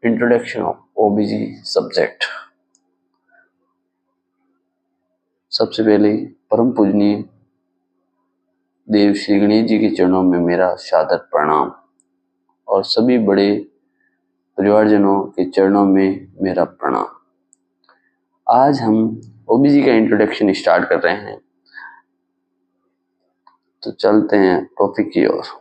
Introduction of ओबीजी subject. सबसे पहले परम पूजनीय देव श्री गणेश जी के चरणों में मेरा सादर प्रणाम और सभी बड़े परिवारजनों के चरणों में मेरा प्रणाम। आज हम ओबीजी का इंट्रोडक्शन स्टार्ट कर रहे हैं, तो चलते हैं टॉपिक की ओर।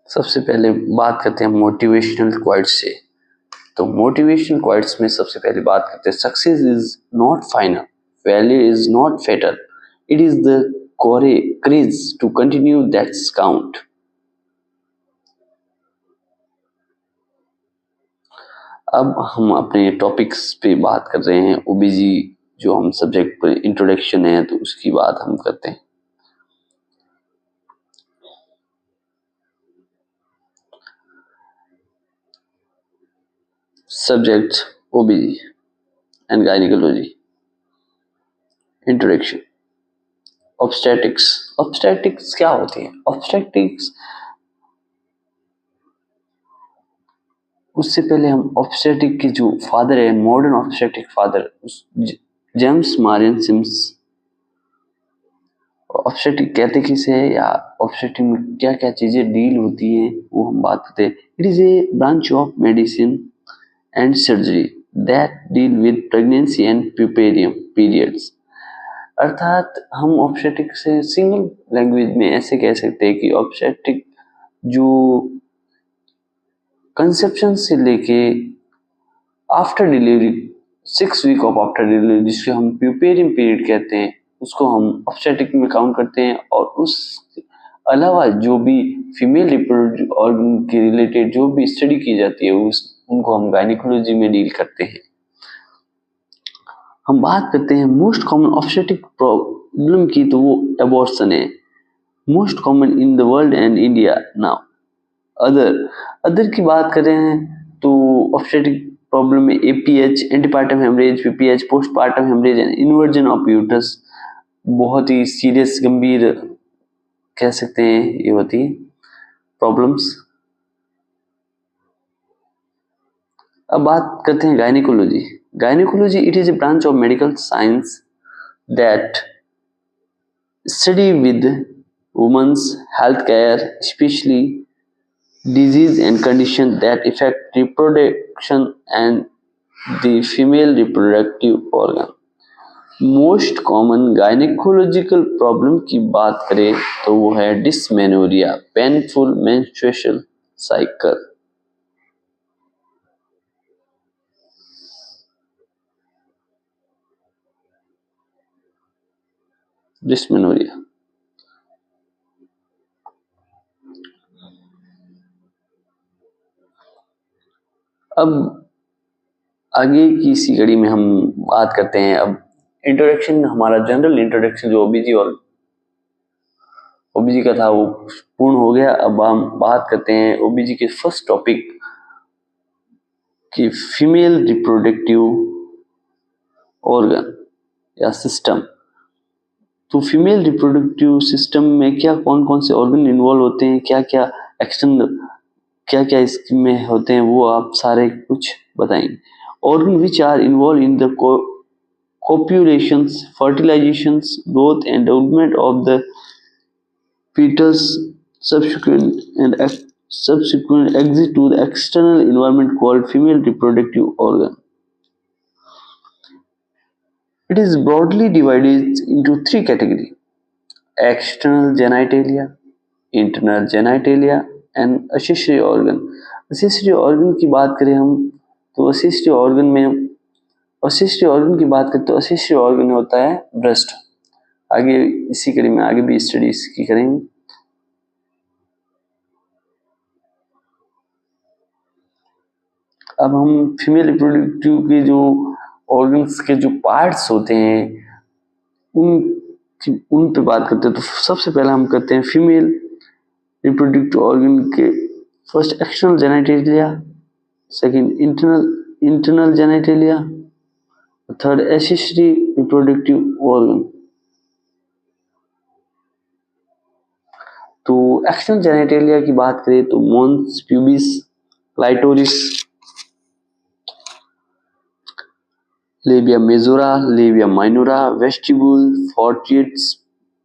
सबसे पहले बात करते हैं मोटिवेशनल क्वाइट्स से। तो मोटिवेशनल क्वाइट्स में सबसे पहले बात करते हैं, success is not final, failure is not fatal, it is the courage to continue that's count. अब हम अपने टॉपिक्स पे बात कर रहे हैं। ओबीजी जो हम सब्जेक्ट पर इंट्रोडक्शन है, तो उसकी बात हम करते हैं। Subject ओबीजी and gynaecology. Introduction. Obstetrics. Obstetrics क्या होती है? ऑब्स्टेटिक्स, उससे पहले हम ऑब्स्टेटिक के जो फादर है, modern obstetric father James Marion Sims, obstetric कहते किसे है या ऑब्स्टेटिक में क्या क्या चीजें डील होती हैं, वो हम बात करते हैं। It is a branch of medicine and surgery that deal with pregnancy and puerperium periods. अर्थात हम ऑब्स्टेटिक से सिंगल लैंग्वेज में ऐसे कह सकते हैं कि ऑब्स्टेटिक जो कंसेप्शन से लेके after delivery 6 week of after delivery, जिसको हम प्यूपेरियम पीरियड कहते हैं, उसको हम ऑब्स्टेटिक में काउंट करते हैं। और उस अलावा जो भी फीमेल रिप्रोडक्टिव ऑर्गन के रिलेटेड जो भी स्टडी की जाती है, उनको हम गायनिकोलॉजी में डील करते हैं। हम बात करते हैं मोस्ट कॉमन ऑब्स्टेटिक प्रॉब्लम की, तो वो एबॉर्शन है, most common in the world and India now. Other की बात करें तो ऑब्स्टेटिक प्रॉब्लम में APH, antepartum haemorrhage, PPH, postpartum haemorrhage and inversion of uterus बहुत ही सीरियस गंभीर कह सकते हैं ये होती प्रॉब्लम्स। अब बात करते हैं gynaecology. Gynaecology, it is a branch of medical science that study with women's health care, specially disease and conditions that affect reproduction and the female reproductive organ। Most common gynaecological problem की बात करें तो वो है dysmenorrhoea, painful menstrual cycle. Dysmenorrhoea. अब आगे की इसी कड़ी में हम बात करते हैं। अब इंट्रोडक्शन, हमारा जनरल इंट्रोडक्शन जो ओबीजी का था वो पूर्ण हो गया। अब हम बात करते हैं ओबीजी के फर्स्ट टॉपिक की, फीमेल रिप्रोडक्टिव ऑर्गन या सिस्टम। तो फीमेल रिप्रोडक्टिव सिस्टम में क्या कौन कौन से ऑर्गन इन्वॉल्व होते हैं, क्या क्या एक्सटर्नल क्या क्या इसमें होते हैं, वो आप सारे कुछ बताएंगे। Organ which are involve in the copulations, fertilizations, growth and development of the fetus, subsequent exit to the external environment called female reproductive organ. It is broadly divided into 3 categories: external genitalia, internal genitalia and accessory organ। accessory organ की बात करें हम, तो accessory organ की बात करते तो accessory organ होता है ब्रेस्ट। आगे इसी कड़ी में आगे भी स्टडी इसकी करेंगे। अब हम फीमेल रिप्रोडक्टिव के जो ऑर्गन्स के जो पार्ट्स होते हैं उन पे बात करते हैं। तो सबसे पहले हम करते हैं फीमेल रिप्रोडक्टिव ऑर्गन के first external genitalia, second internal genitalia, third accessory reproductive organ. तो एक्सटर्नल जेनिटेलिया की बात करें तो mons, pubis, clitoris, labia majora, labia minora, vestibule, fourchette,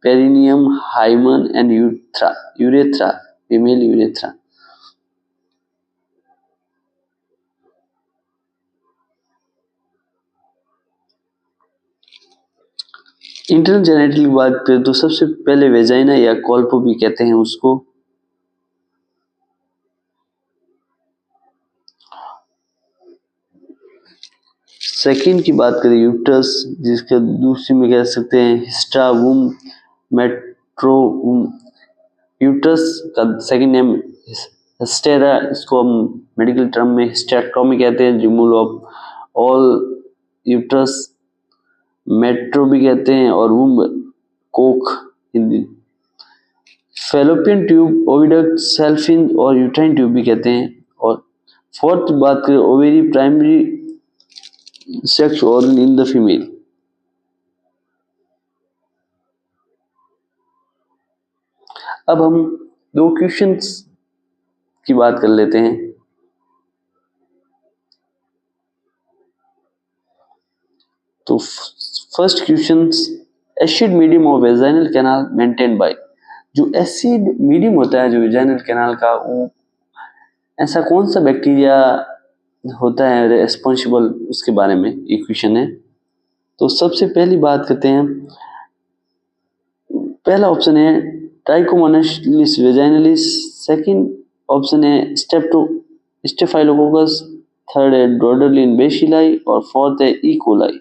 perineum, hymen and urethra, female urethra. Internal genital की बात करें तो सबसे पहले वेजाइना या कॉल्पो भी कहते हैं उसको। सेकंड की बात करें यूट्रस, जिसके दूसरी में कह सकते हैं हिस्ट्रा वूम, मेट्रोवूम। यूट्रस का सेकंड नेम हिस्टेरा, इसको हम मेडिकल टर्म में हिस्टेक्टोमी कहते हैं, removal of all uterus. Metro भी कहते हैं और वूम कोक Hindi. Fallopian tube, oviduct, salpinx और यूट्राइन ट्यूब भी कहते हैं। और फोर्थ बात करें ovary, primary sex organ in the female. अब हम दो क्वेश्चंस की बात कर लेते हैं। तो first question, acid medium of vaginal canal maintain by. जो एसिड मीडियम होता है जो वेजाइनल कैनाल का, वो ऐसा कौन सा बैक्टीरिया होता है रेस्पॉन्सिबल, उसके बारे में ये क्वेश्चन है। तो सबसे पहली बात करते हैं, पहला ऑप्शन है ट्राइकोमोनास वेजाइनलिस, सेकंड ऑप्शन है स्टेफाइलोकोकस, थर्ड है ड्रोडरलिन बेसिलाई और फोर्थ है ई कोलाई।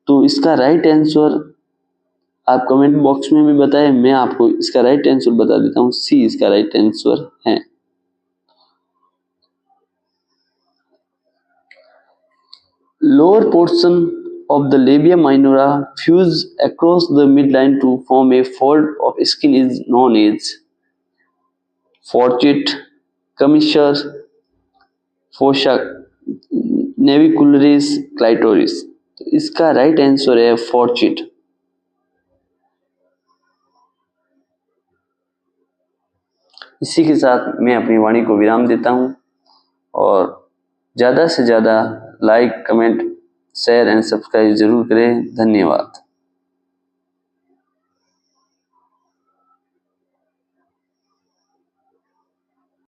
तो इसका राइट आंसर आप कमेंट बॉक्स में भी बताएं, मैं आपको इसका राइट आंसर बता देता हूँ, सी इसका राइट आंसर है। Lower portion of the labia minora fuse across the midline to form a fold of skin is known as forget, commissure, fossa navicularis, clitoris। तो इसका राइट आंसर है फॉर्चिट। इसी के साथ मैं अपनी वाणी को विराम देता हूँ और ज़्यादा से ज़्यादा like, comment, share and subscribe जरूर करें। धन्यवाद।